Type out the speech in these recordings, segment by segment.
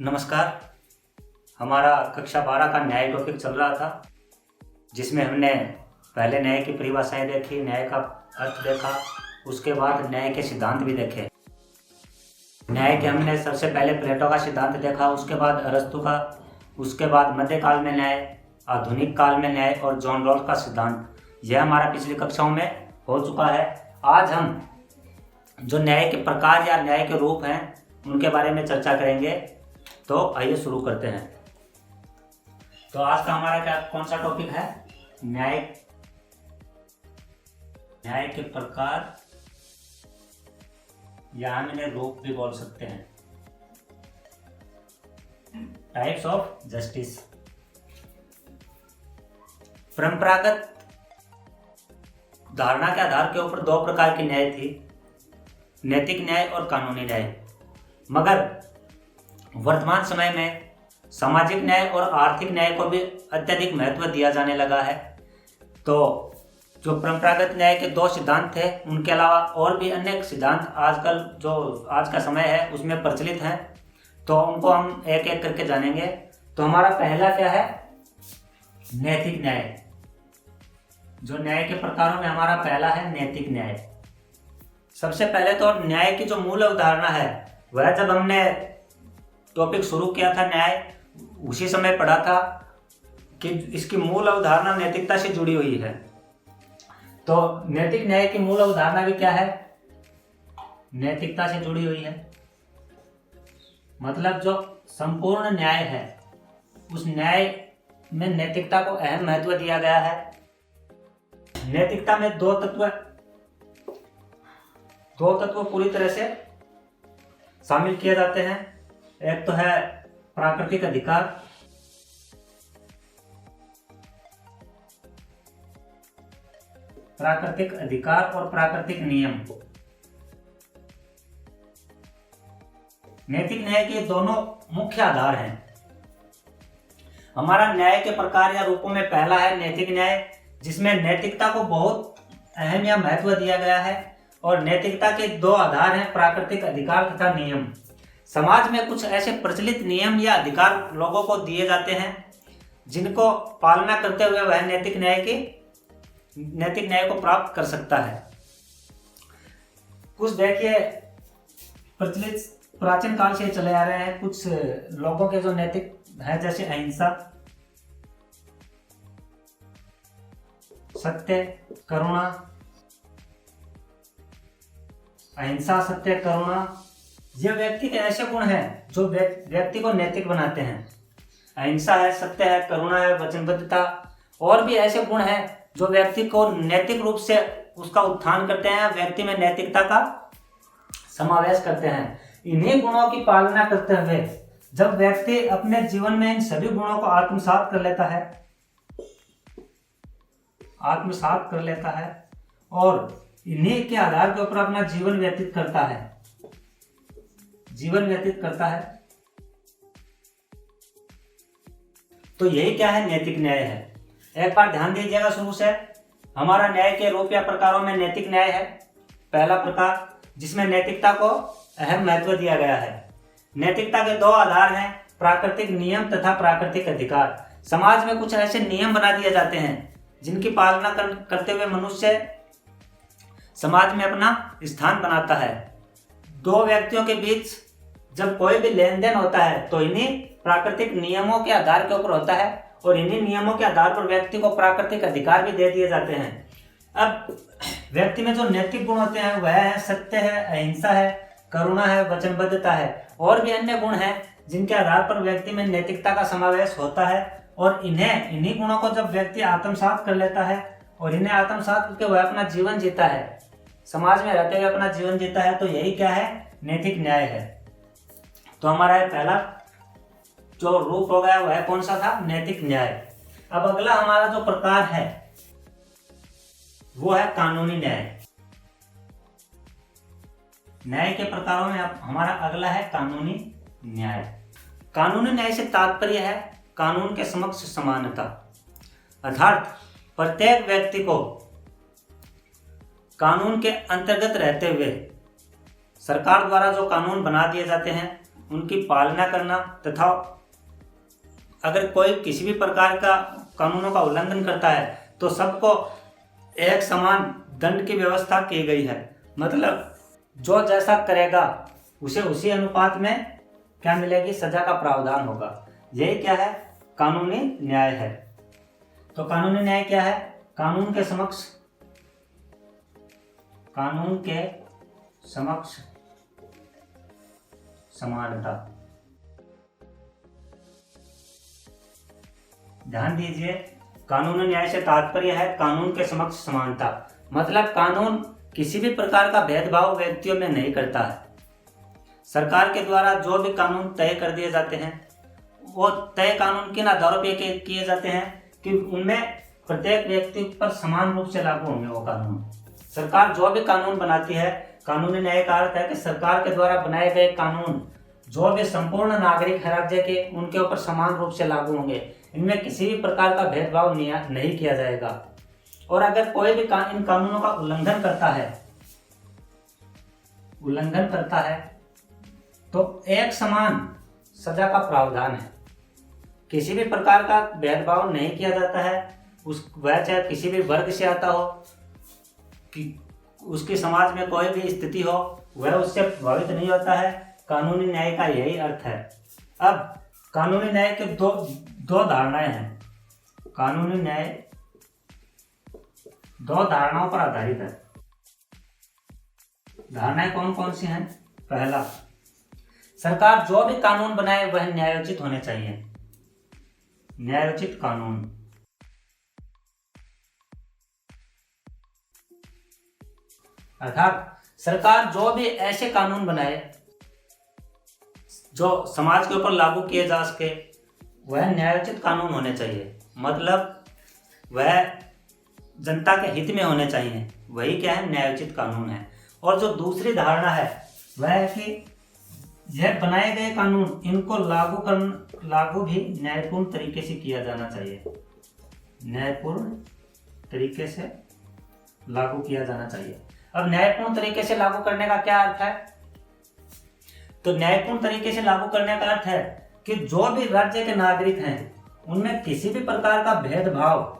नमस्कार। हमारा कक्षा 12 का न्याय टॉपिक चल रहा था, जिसमें हमने पहले न्याय की परिभाषाएं देखी, न्याय का अर्थ देखा, उसके बाद न्याय के सिद्धांत भी देखे। न्याय के हमने सबसे पहले प्लेटो का सिद्धांत देखा, उसके बाद अरस्तु का, उसके बाद मध्यकाल में न्याय, आधुनिक काल में न्याय और जॉन रॉल्स का सिद्धांत। यह हमारा पिछली कक्षाओं में हो चुका है। आज हम जो न्याय के प्रकार या न्याय के रूप हैं उनके बारे में चर्चा करेंगे। तो आइए शुरू करते हैं। तो आज का हमारा कौन सा टॉपिक है? न्याय के प्रकार या हम इन्हें रूप भी बोल सकते हैं, टाइप्स ऑफ जस्टिस। परंपरागत धारणा के आधार के ऊपर दो प्रकार की न्याय थी, नैतिक न्याय और कानूनी न्याय। मगर वर्तमान समय में सामाजिक न्याय और आर्थिक न्याय को भी अत्यधिक महत्व दिया जाने लगा है। तो जो परंपरागत न्याय के दो सिद्धांत थे, उनके अलावा और भी अनेक सिद्धांत आजकल जो आज का समय है उसमें प्रचलित हैं। तो उनको हम एक एक करके जानेंगे। तो हमारा पहला क्या है? नैतिक न्याय। जो न्याय के प्रकारों में हमारा पहला है नैतिक न्याय। सबसे पहले तो न्याय की जो मूल अवधारणा है, वह जब हमने टॉपिक शुरू किया था न्याय, उसी समय पढ़ा था कि इसकी मूल अवधारणा नैतिकता से जुड़ी हुई है। तो नैतिक न्याय की मूल अवधारणा भी क्या है? नैतिकता से जुड़ी हुई है। मतलब जो संपूर्ण न्याय है, उस न्याय में नैतिकता को अहम महत्व दिया गया है। नैतिकता में दो तत्व पूरी तरह से शामिल किए जाते हैं। एक तो है प्राकृतिक अधिकार, और प्राकृतिक नियम। नैतिक न्याय के दोनों मुख्य आधार हैं। हमारा न्याय के प्रकार या रूपों में पहला है नैतिक न्याय, जिसमें नैतिकता को बहुत अहम या महत्व दिया गया है। और नैतिकता के दो आधार हैं, प्राकृतिक अधिकार तथा नियम। समाज में कुछ ऐसे प्रचलित नियम या अधिकार लोगों को दिए जाते हैं, जिनको पालना करते हुए वह नैतिक न्याय को प्राप्त कर सकता है। कुछ देखिए, प्रचलित प्राचीन काल से चले आ रहे हैं कुछ लोगों के जो नैतिक है, जैसे अहिंसा, सत्य, करुणा। अहिंसा, सत्य, करुणा, ये व्यक्ति के ऐसे गुण हैं जो व्यक्ति को नैतिक बनाते हैं। अहिंसा है, सत्य है, करुणा है, वचनबद्धता, और भी ऐसे गुण हैं जो व्यक्ति को नैतिक रूप से उसका उत्थान करते हैं, व्यक्ति में नैतिकता का समावेश करते हैं। इन्हीं गुणों की पालना करते हुए जब व्यक्ति अपने जीवन में इन सभी गुणों को आत्मसात कर लेता है और इन्हीं के आधार के ऊपर अपना जीवन व्यतीत करता है, तो यही क्या है? नैतिक न्याय है। एक बार ध्यान दीजिएगा शुरू से। हमारा न्याय के रूप या प्रकारों में नैतिक न्याय है पहला प्रकार, जिसमें नैतिकता को अहम महत्व दिया गया है। नैतिकता के दो आधार हैं, प्राकृतिक नियम तथा प्राकृतिक अधिकार। समाज में कुछ ऐसे नियम बना दिए जाते हैं जिनकी पालना करते हुए मनुष्य समाज में अपना स्थान बनाता है। दो व्यक्तियों के बीच जब कोई भी लेन देन होता है तो इन्हीं प्राकृतिक नियमों के आधार के ऊपर होता है, और इन्हीं नियमों के आधार पर व्यक्ति को प्राकृतिक अधिकार भी दे दिए जाते हैं। अब व्यक्ति में जो नैतिक गुण होते हैं वह है सत्य है, अहिंसा है, करुणा है, वचनबद्धता है, और भी अन्य गुण हैं जिनके आधार पर व्यक्ति में नैतिकता का समावेश होता है। और इन्हीं गुणों को जब व्यक्ति आत्मसात कर लेता है और इन्हें आत्मसात करके वह अपना जीवन जीता है, समाज में रहते हुए अपना जीवन जीता है, तो यही क्या है? नैतिक न्याय है। तो हमारा पहला जो रूप हो गया वह कौन सा था? नैतिक न्याय। अब अगला हमारा जो प्रकार है वो है कानूनी न्याय। न्याय के प्रकारों में हमारा अगला है कानूनी न्याय। कानूनी न्याय से तात्पर्य है कानून के समक्ष समानता, अर्थात प्रत्येक व्यक्ति को कानून के अंतर्गत रहते हुए सरकार द्वारा जो कानून बना दिए जाते हैं उनकी पालना करना तथा अगर कोई किसी भी प्रकार का कानूनों का उल्लंघन करता है तो सबको एक समान दंड की व्यवस्था की गई है। मतलब जो जैसा करेगा उसे उसी अनुपात में क्या मिलेगी, सजा का प्रावधान होगा। यही क्या है, कानूनी न्याय है। तो कानूनी न्याय क्या है, कानून के समक्ष समानता। ध्यान दीजिए, कानूनी न्याय से तात्पर्य है कानून के समक्ष समानता। मतलब कानून किसी भी प्रकार का भेदभाव व्यक्तियों में नहीं करता है। सरकार के द्वारा जो भी कानून तय कर दिए जाते हैं वो तय कानून किन आधारों पर किए जाते हैं कि उनमें प्रत्येक व्यक्ति पर समान रूप से लागू होंगे वो कानून। सरकार जो भी कानून बनाती है, कानूनी न्याय का अर्थ है कि सरकार के द्वारा बनाए गए कानून जो भी संपूर्ण नागरिक है राज्य के, उनके ऊपर समान रूप से लागू होंगे। इनमें किसी भी प्रकार का भेदभाव नहीं किया जाएगा। और अगर कोई भी इन कानूनों का उल्लंघन करता है तो एक समान सजा का प्रावधान है। किसी भी प्रकार का भेदभाव नहीं किया जाता है। वह चाहे किसी भी वर्ग से आता हो, कि उसके समाज में कोई भी स्थिति हो, वह उससे प्रभावित नहीं होता है। कानूनी न्याय का यही अर्थ है। अब कानूनी न्याय के दो धारणाएं हैं। कानूनी न्याय दो धारणाओं पर आधारित है। धारणाएं कौन कौन सी हैं? पहला, सरकार जो भी कानून बनाए वह न्यायोचित होने चाहिए। न्यायोचित कानून। अर्थात सरकार जो भी ऐसे कानून बनाए जो समाज के ऊपर लागू किए जा सके वह न्यायोचित कानून होने चाहिए। मतलब वह जनता के हित में होने चाहिए। वही क्या है, न्यायोचित कानून है। और जो दूसरी धारणा है वह है कि यह बनाए गए कानून इनको लागू भी न्यायपूर्ण तरीके से किया जाना चाहिए। न्यायपूर्ण तरीके से लागू किया जाना चाहिए। अब न्यायपूर्ण तरीके से लागू करने का क्या अर्थ है? तो न्यायपूर्ण तरीके से लागू करने का अर्थ है कि जो भी राज्य के नागरिक हैं उनमें किसी भी प्रकार का भेदभाव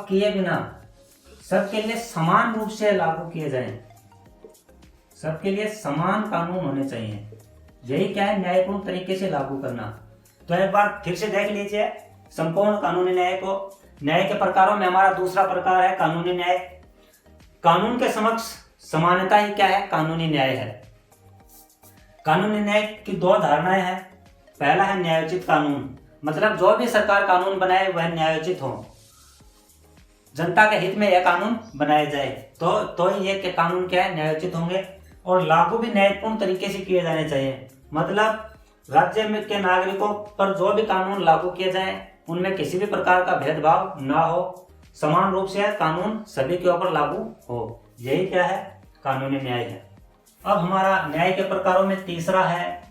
किए बिना सबके लिए समान रूप से लागू किए जाएं। सबके लिए समान कानून होने चाहिए। यही क्या है, न्यायपूर्ण तरीके से लागू करना। तो एक बार फिर से देख लीजिए संपूर्ण कानूनी न्याय को। न्याय के प्रकारों में हमारा दूसरा प्रकार है कानूनी न्याय। कानून के समक्ष समानता ही क्या है, कानूनी न्याय है। कानूनी न्याय की दो धारणाएं हैं। पहला है न्यायोचित कानून। मतलब जो भी सरकार कानून बनाए वह न्यायोचित हो, जनता के हित में यह कानून बनाए जाए तो ये के कानून क्या है, न्यायोचित होंगे और लागू भी न्यायपूर्ण तरीके से किए जाने चाहिए। मतलब राज्य में के नागरिकों पर जो भी कानून लागू किए जाएं उनमें किसी भी प्रकार का भेदभाव ना हो, समान रूप से कानून सभी के ऊपर लागू हो। यही क्या है, कानूनी न्याय है। अब हमारा न्याय के प्रकारों में तीसरा है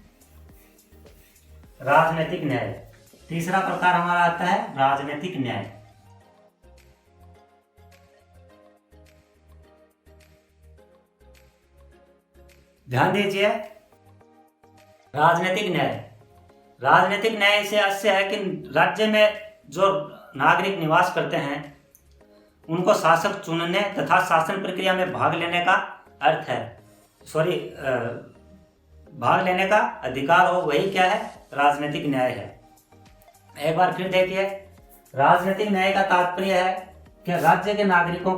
राजनीतिक न्याय। तीसरा प्रकार हमारा आता है राजनीतिक न्याय। ध्यान दीजिए, राजनीतिक न्याय से अर्थ है कि राज्य में जो नागरिक निवास करते हैं उनको शासक चुनने तथा शासन प्रक्रिया में भाग लेने का अर्थ है, भाग लेने का अधिकार हो। वही क्या है, राजनीतिक न्याय है। एक बार फिर देखिए, राजनीतिक न्याय का तात्पर्य है कि राज्य के नागरिकों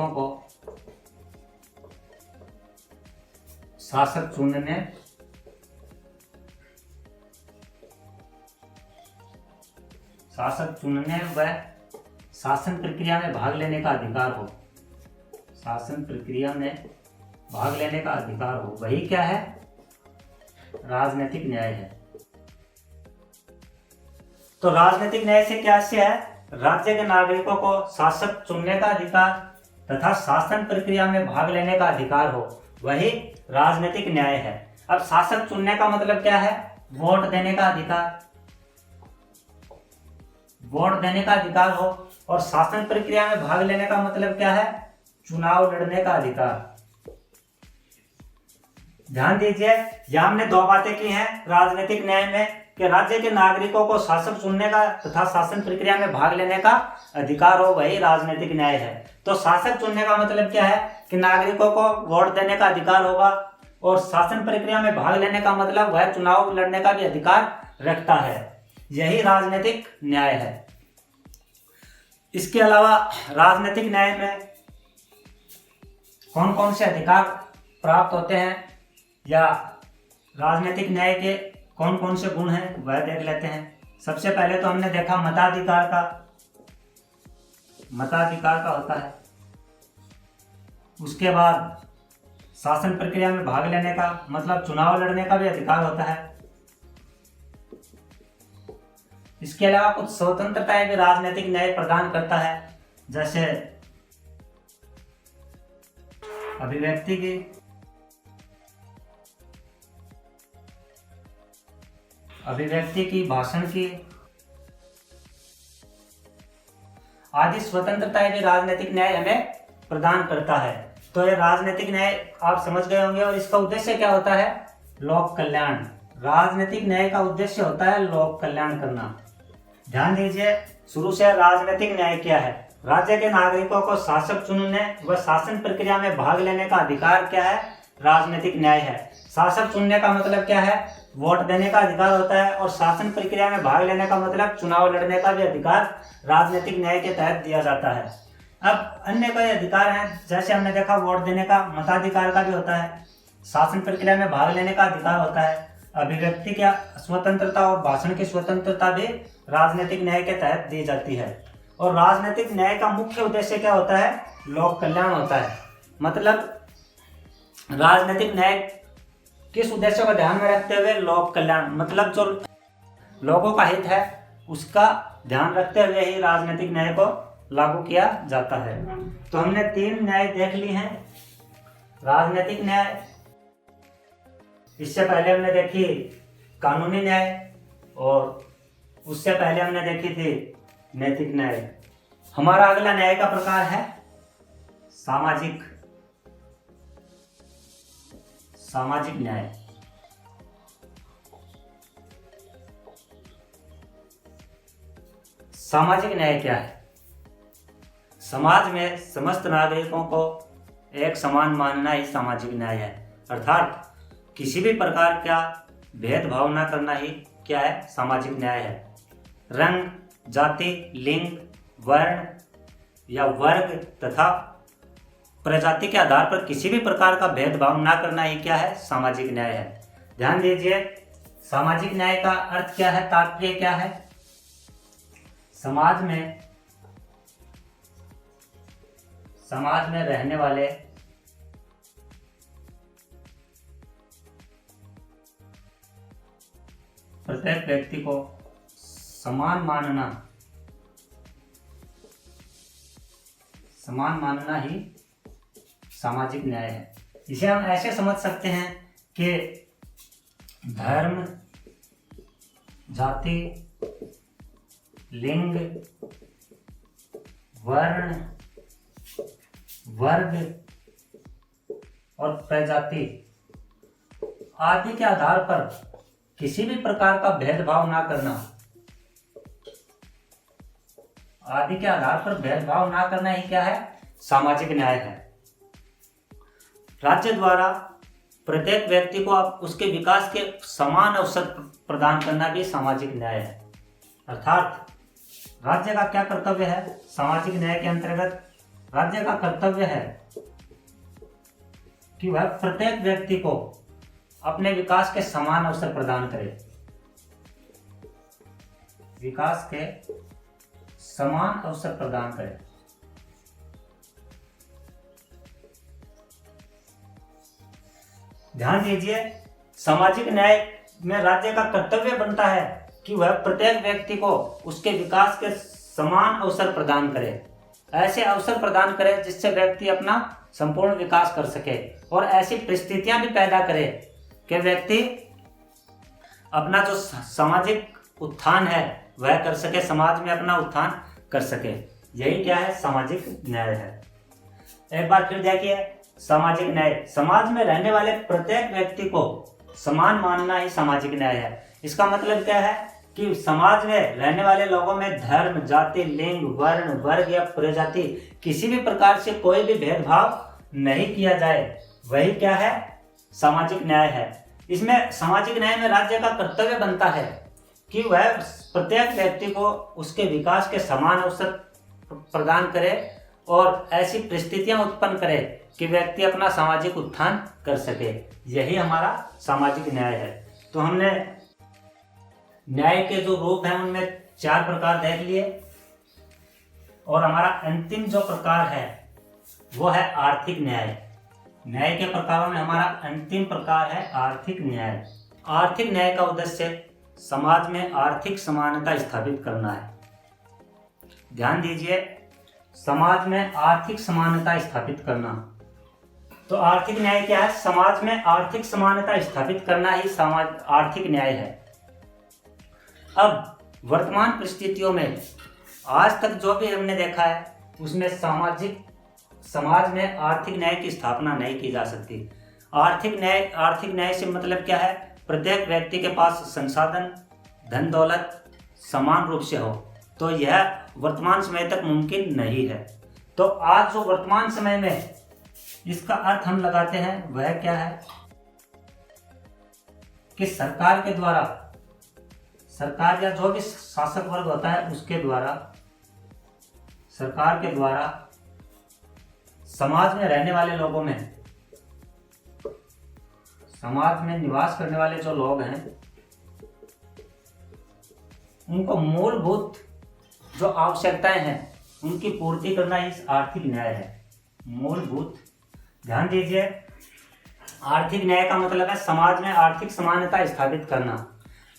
को शासक चुनने व शासन प्रक्रिया में भाग लेने का अधिकार हो। शासन प्रक्रिया में भाग लेने का अधिकार हो, वही क्या है, राजनीतिक न्याय है। तो राजनीतिक न्याय से क्या है, राज्य के नागरिकों को शासक चुनने का अधिकार तथा शासन प्रक्रिया में भाग लेने का अधिकार हो, वही राजनीतिक न्याय है। अब शासक चुनने का मतलब क्या है, वोट देने का अधिकार। वोट देने का अधिकार हो। और शासन प्रक्रिया में भाग लेने का मतलब क्या है, चुनाव लड़ने का अधिकार। ध्यान दीजिए, यहां हमने दो बातें की हैं राजनीतिक न्याय में कि राज्य के नागरिकों को शासक चुनने का तथा शासन प्रक्रिया में भाग लेने का अधिकार हो, वही राजनीतिक न्याय है। तो शासक चुनने का मतलब क्या है कि नागरिकों को वोट देने का अधिकार होगा, और शासन प्रक्रिया में भाग लेने का मतलब वह चुनाव लड़ने का भी अधिकार रखता है। यही राजनीतिक न्याय है। इसके अलावा राजनीतिक न्याय में कौन कौन से अधिकार प्राप्त होते हैं या राजनीतिक न्याय के कौन कौन से गुण हैं वह देख लेते हैं। सबसे पहले तो हमने देखा मताधिकार का होता है। उसके बाद शासन प्रक्रिया में भाग लेने का मतलब चुनाव लड़ने का भी अधिकार होता है। इसके अलावा कुछ स्वतंत्रताएं भी राजनीतिक न्याय प्रदान करता है, जैसे अभिव्यक्ति की भाषण की आदि स्वतंत्रताएं भी राजनीतिक न्याय हमें प्रदान करता है। तो ये राजनीतिक न्याय आप समझ गए होंगे, और इसका उद्देश्य क्या होता है? लोक कल्याण। राजनीतिक न्याय का उद्देश्य होता है लोक कल्याण करना। ध्यान दीजिए, शुरू से राजनीतिक न्याय क्या है? राज्य के नागरिकों को शासक चुनने व शासन प्रक्रिया में भाग लेने का अधिकार क्या है? राजनीतिक न्याय है। शासक चुनने का मतलब क्या है? वोट देने का अधिकार होता है, और शासन प्रक्रिया में भाग लेने का मतलब चुनाव लड़ने का भी अधिकार राजनीतिक न्याय के तहत दिया जाता है। अब अन्य कई अधिकार हैं, जैसे हमने देखा वोट देने का, मताधिकार का भी होता है, शासन प्रक्रिया में भाग लेने का अधिकार होता है, अभिव्यक्ति की स्वतंत्रता और भाषण की स्वतंत्रता भी राजनीतिक न्याय के तहत दी जाती है। और राजनीतिक न्याय का मुख्य उद्देश्य क्या होता है? लोक कल्याण होता है। मतलब राजनीतिक न्याय किस उद्देश्य को ध्यान में रखते हुए? लोक कल्याण, मतलब जो लोगों का हित है उसका ध्यान रखते हुए ही राजनीतिक न्याय को लागू किया जाता है। तो हमने 3 न्याय देख ली हैं। राजनीतिक न्याय, इससे पहले हमने देखी कानूनी न्याय, और उससे पहले हमने देखी थी नैतिक न्याय। हमारा अगला न्याय का प्रकार है सामाजिक न्याय। सामाजिक न्याय क्या है? समाज में समस्त नागरिकों को एक समान मानना ही सामाजिक न्याय है। अर्थात किसी भी प्रकार का भेदभाव न करना ही क्या है? सामाजिक न्याय है। रंग, जाति, लिंग, वर्ण या वर्ग तथा प्रजाति के आधार पर किसी भी प्रकार का भेदभाव न करना ही क्या है? सामाजिक न्याय है। ध्यान दीजिए, सामाजिक न्याय का अर्थ क्या है? तात्पर्य क्या है? समाज में रहने वाले प्रत्येक व्यक्ति को समान मानना ही सामाजिक न्याय है। इसे हम ऐसे समझ सकते हैं कि धर्म, जाति, लिंग, वर्ण, वर्ग और प्रजाति आदि के आधार पर किसी भी प्रकार का भेदभाव ना करना ही क्या है? सामाजिक न्याय है। राज्य द्वारा प्रत्येक व्यक्ति को उसके विकास के समान अवसर प्रदान करना भी सामाजिक न्याय है। अर्थात राज्य का क्या कर्तव्य है? सामाजिक न्याय के अंतर्गत राज्य का कर्तव्य है कि वह प्रत्येक व्यक्ति को अपने विकास के समान अवसर प्रदान करे। ध्यान दीजिए, सामाजिक न्याय में राज्य का कर्तव्य बनता है कि वह प्रत्येक व्यक्ति को उसके विकास के समान अवसर प्रदान करे। ऐसे अवसर प्रदान करे जिससे व्यक्ति अपना संपूर्ण विकास कर सके, और ऐसी परिस्थितियां भी पैदा करे कि व्यक्ति अपना जो सामाजिक उत्थान है वह कर सके, समाज में अपना उत्थान कर सके। यही क्या है? सामाजिक न्याय है। एक बार फिर देखिए, सामाजिक न्याय, समाज में रहने वाले प्रत्येक व्यक्ति को समान मानना ही सामाजिक न्याय है। इसका मतलब क्या है कि समाज में रहने वाले लोगों में धर्म, जाति, लिंग, वर्ण, वर्ग या प्रजाति किसी भी प्रकार से कोई भी भेदभाव नहीं किया जाए, वही क्या है, सामाजिक न्याय है। इसमें सामाजिक न्याय में राज्य का कर्तव्य बनता है कि वह प्रत्येक व्यक्ति को उसके विकास के समान अवसर प्रदान करे और ऐसी परिस्थितियां उत्पन्न करे कि व्यक्ति अपना सामाजिक उत्थान कर सके। यही हमारा सामाजिक न्याय है। तो हमने न्याय के जो रूप हैं उनमें 4 प्रकार देख लिए और हमारा अंतिम जो प्रकार है वो है आर्थिक न्याय। न्याय के प्रकारों में हमारा अंतिम प्रकार है आर्थिक न्याय। आर्थिक न्याय का उद्देश्य समाज में आर्थिक समानता स्थापित करना है। ध्यान दीजिए, समाज में आर्थिक समानता स्थापित करना। तो आर्थिक न्याय क्या है? समाज में आर्थिक समानता स्थापित करना ही आर्थिक न्याय है। अब वर्तमान परिस्थितियों में आज तक जो भी हमने देखा है उसमें समाज में आर्थिक न्याय की स्थापना नहीं की जा सकती। आर्थिक न्याय से मतलब क्या है? प्रत्येक व्यक्ति के पास संसाधन, धन दौलत समान रूप से हो, तो यह वर्तमान समय तक मुमकिन नहीं है। तो आज जो वर्तमान समय में इसका अर्थ हम लगाते हैं वह क्या है कि सरकार के द्वारा, सरकार या जो भी शासक वर्ग होता है उसके द्वारा, सरकार के द्वारा समाज में रहने वाले लोगों में, समाज में निवास करने वाले जो लोग हैं उनको मूलभूत जो आवश्यकताएं हैं उनकी पूर्ति करना ही आर्थिक न्याय है। मूलभूत, ध्यान दीजिए, आर्थिक न्याय का मतलब है समाज में आर्थिक समानता स्थापित करना।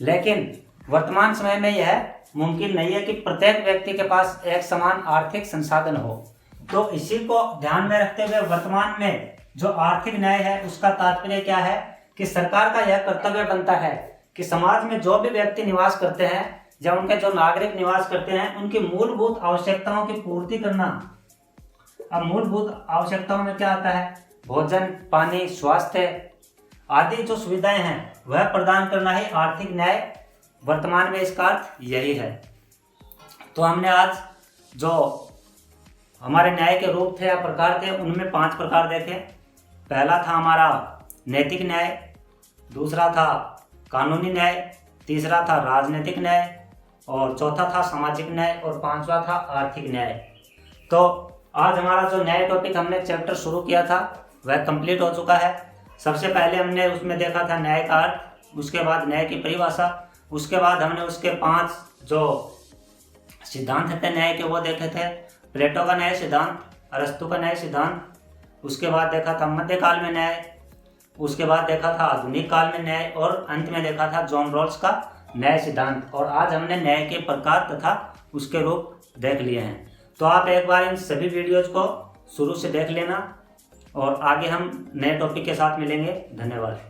लेकिन वर्तमान समय में यह मुमकिन नहीं है कि प्रत्येक व्यक्ति के पास एक समान आर्थिक संसाधन हो। तो इसी को ध्यान में रखते हुए वर्तमान में जो आर्थिक न्याय है उसका तात्पर्य क्या है कि सरकार का यह कर्तव्य बनता है कि समाज में जो भी व्यक्ति निवास करते हैं या उनके जो नागरिक निवास करते हैं उनकी मूलभूत आवश्यकताओं की पूर्ति करना। अब मूलभूत आवश्यकताओं में क्या आता है? भोजन, पानी, स्वास्थ्य आदि जो सुविधाएं हैं वह प्रदान करना ही आर्थिक न्याय वर्तमान में इसका अर्थ यही है। तो हमने आज जो हमारे न्याय के रूप थे या प्रकार थे उनमें 5 प्रकार देखे। पहला था हमारा नैतिक न्याय, दूसरा था कानूनी न्याय, तीसरा था राजनीतिक न्याय और चौथा था सामाजिक न्याय और 5वां था आर्थिक न्याय। तो आज हमारा जो न्याय टॉपिक हमने चैप्टर शुरू किया था वह कंप्लीट हो चुका है। सबसे पहले हमने उसमें देखा था न्याय का अर्थ, उसके बाद न्याय की परिभाषा, उसके बाद हमने उसके 5 जो सिद्धांत थे न्याय के वो देखे थे। प्लेटो का न्याय सिद्धांत, अरस्तु का न्याय सिद्धांत, उसके बाद देखा था मध्यकाल में न्याय, उसके बाद देखा था आधुनिक काल में न्याय और अंत में देखा था जॉन रॉल्स का न्याय सिद्धांत। और आज हमने न्याय के प्रकार तथा उसके रूप देख लिए हैं। तो आप एक बार इन सभी वीडियोज को शुरू से देख लेना और आगे हम नए टॉपिक के साथ मिलेंगे। धन्यवाद।